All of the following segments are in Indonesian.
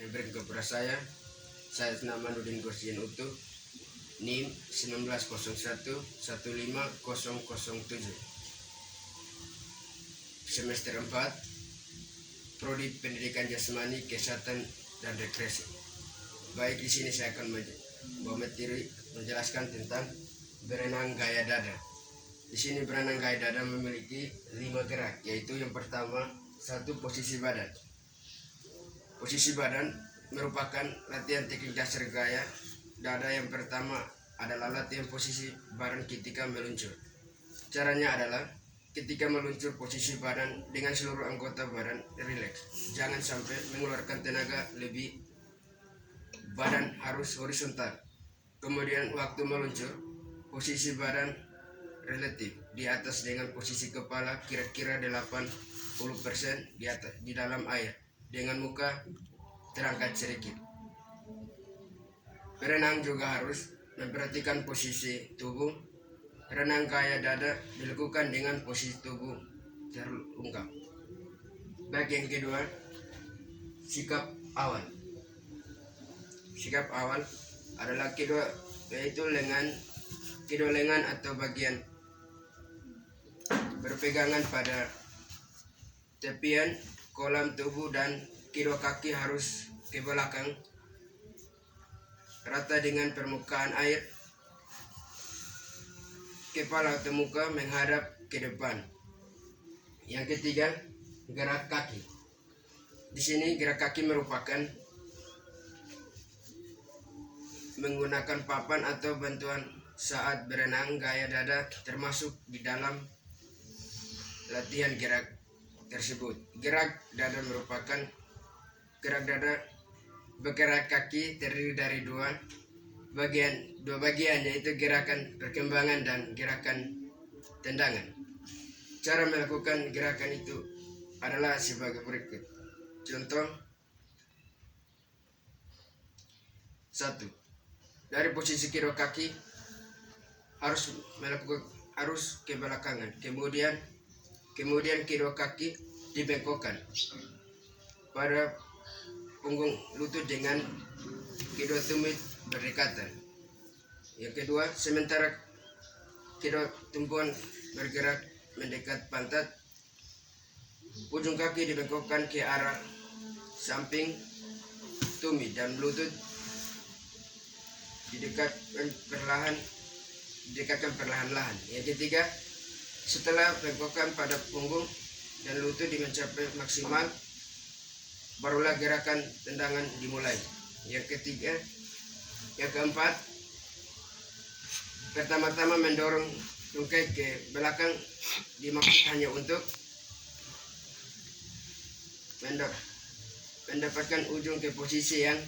diberi kepada saya nama Nudin Gosien Utuh, NIM 1901-15007, semester 4, Prodi Pendidikan Jasmani, Kesehatan dan Rekreasi. Baik, di sini saya akan membawa materi menjelaskan tentang berenang gaya dada. Di sini berenang gaya dada memiliki 5 gerak, yaitu yang pertama, 1. Posisi badan. Posisi badan merupakan latihan teknik dasar gaya dada. Yang pertama adalah latihan posisi badan ketika meluncur. Caranya adalah ketika meluncur, posisi badan dengan seluruh anggota badan rileks. Jangan sampai mengeluarkan tenaga lebih. Badan harus horizontal. Kemudian waktu meluncur, posisi badan relatif di atas dengan posisi kepala kira-kira 80% di dalam air, dengan muka terangkat sedikit. Berenang juga harus memperhatikan posisi tubuh. Renang gaya dada dilakukan dengan posisi tubuh terungkap. Baik, yang kedua, sikap awal. Sikap awal adalah yaitu kedua lengan atau bagian berpegangan pada tepian kolam tubuh dan kedua kaki harus ke belakang rata dengan permukaan air. Kepala atau muka menghadap ke depan. Yang ketiga, gerak kaki. Di sini gerak kaki merupakan menggunakan papan atau bantuan saat berenang gaya dada, termasuk di dalam latihan gerak tersebut. Gerak dada merupakan gerak dada bergerak kaki terdiri dari dua bagian, yaitu gerakan perkembangan dan gerakan tendangan. Cara melakukan gerakan itu adalah sebagai berikut. Contoh: 1. Dari posisi kedua kaki harus ke belakangan. Kemudian kedua kaki dibengkokkan pada punggung lutut dengan kedua tumit berdekatan. Yang kedua, sementara kedua tumpuan bergerak mendekat pantat, ujung kaki dibengkokkan ke arah samping tumit dan lutut didekatkan perlahan-lahan. Yang ketiga, setelah bengkokan pada punggung dan lutut mencapai maksimal, barulah gerakan tendangan dimulai. Yang keempat, pertama-tama mendorong tungkai ke belakang dimaksud hanya untuk mendapatkan ujung ke posisi yang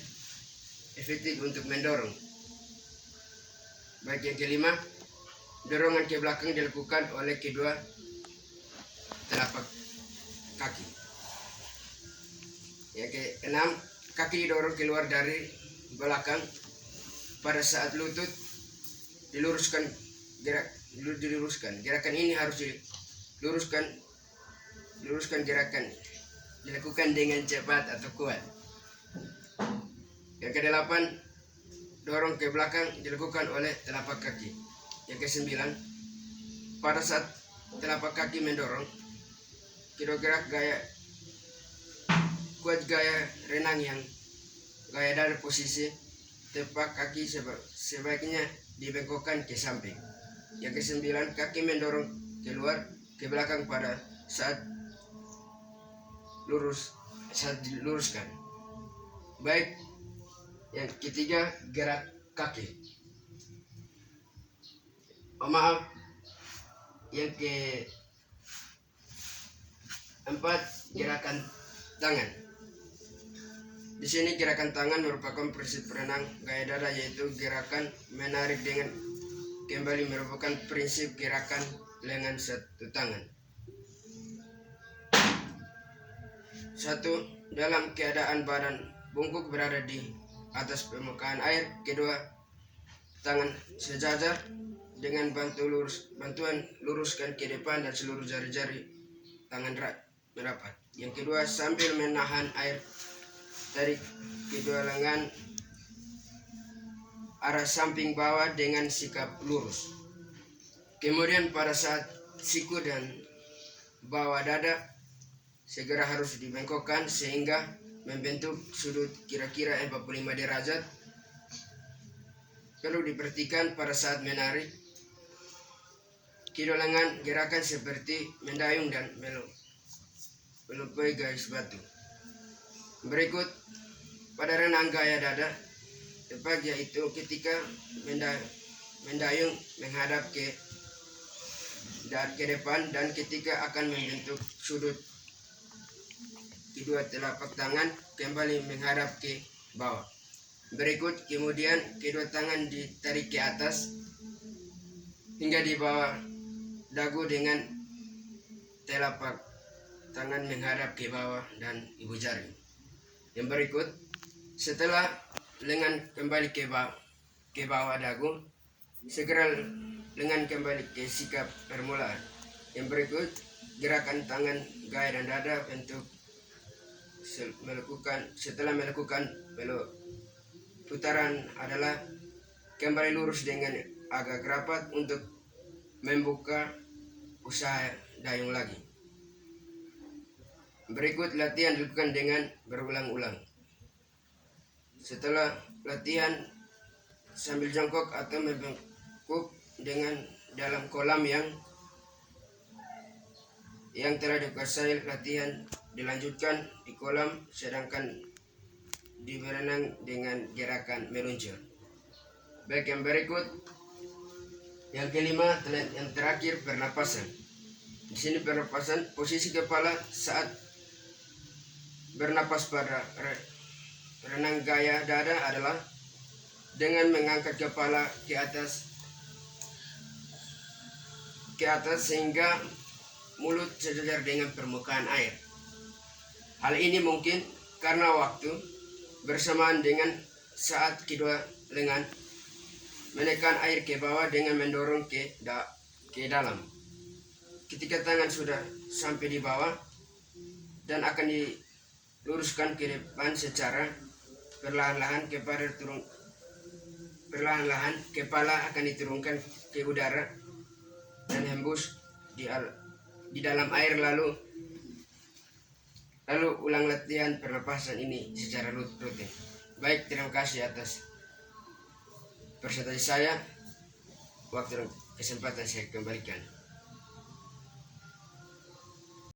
efektif untuk mendorong. Baik, yang kelima, dorongan ke belakang dilakukan oleh kedua telapak kaki. Yang keenam, kaki didorong keluar dari belakang pada saat lutut diluruskan. Gerakan ini harus diluruskan gerakan dilakukan dengan cepat atau kuat. Yang kedelapan, dorong ke belakang dilakukan oleh telapak kaki. Yang kesembilan, pada saat telapak kaki mendorong, kedua gerak kuat gaya renang yang gaya dada, posisi telapak kaki sebaiknya dibengkokkan ke samping. Yang kesembilan, kaki mendorong keluar ke belakang pada saat diluruskan. Baik, yang ketiga, gerak kaki. Yang keempat, gerakan tangan. Di sini gerakan tangan merupakan prinsip berenang gaya dada, yaitu gerakan menarik dengan kembali merupakan prinsip gerakan lengan satu tangan. 1. Dalam keadaan badan bungkuk berada di atas permukaan air, kedua tangan sejajar dengan bantuan luruskan ke depan dan seluruh jari-jari tangan merapat. Yang kedua, sambil menahan air tarik kedua lengan arah samping bawah dengan sikap lurus. Kemudian pada saat siku dan bawah dada segera harus dibengkokkan sehingga membentuk sudut kira-kira 45 derajat. Perlu diperhatikan pada saat menarik kedua lengan gerakan seperti mendayung dan melupai garis batu. Berikut pada renang gaya dada tepat, yaitu ketika mendayung menghadap ke depan dan ketika akan membentuk sudut kedua telapak tangan kembali menghadap ke bawah. Berikut kemudian kedua tangan ditarik ke atas hingga di bawah dagu dengan telapak tangan menghadap ke bawah dan ibu jari. Yang berikut, setelah lengan kembali ke bawah dagu, segera lengan kembali ke sikap permulaan. Yang berikut, gerakan tangan gaya dan dada untuk setelah melakukan putaran adalah kembali lurus dengan agak rapat untuk membuka usaha dayung lagi. Berikut latihan dilakukan dengan berulang-ulang. Setelah latihan sambil jongkok atau membengkuk dengan dalam kolam yang telah dikuasai, latihan dilanjutkan di kolam sedangkan di berenang dengan gerakan meluncur. Baik, yang berikut yang kelima, yang terakhir, pernapasan. Di sini pernapasan posisi kepala saat bernapas pada renang gaya dada adalah dengan mengangkat kepala ke atas sehingga mulut sejajar dengan permukaan air. Hal ini mungkin karena waktu bersamaan dengan saat kedua lengan menekan air ke bawah dengan mendorong ke dalam. Ketika tangan sudah sampai di bawah dan akan diluruskan ke depan secara perlahan-lahan, kepala akan diturunkan ke udara dan hembus di dalam air, lalu ulang latihan pernapasan ini secara rutin. Baik, terima kasih atas presentasi saya. Waktu dan kesempatan saya kembalikan.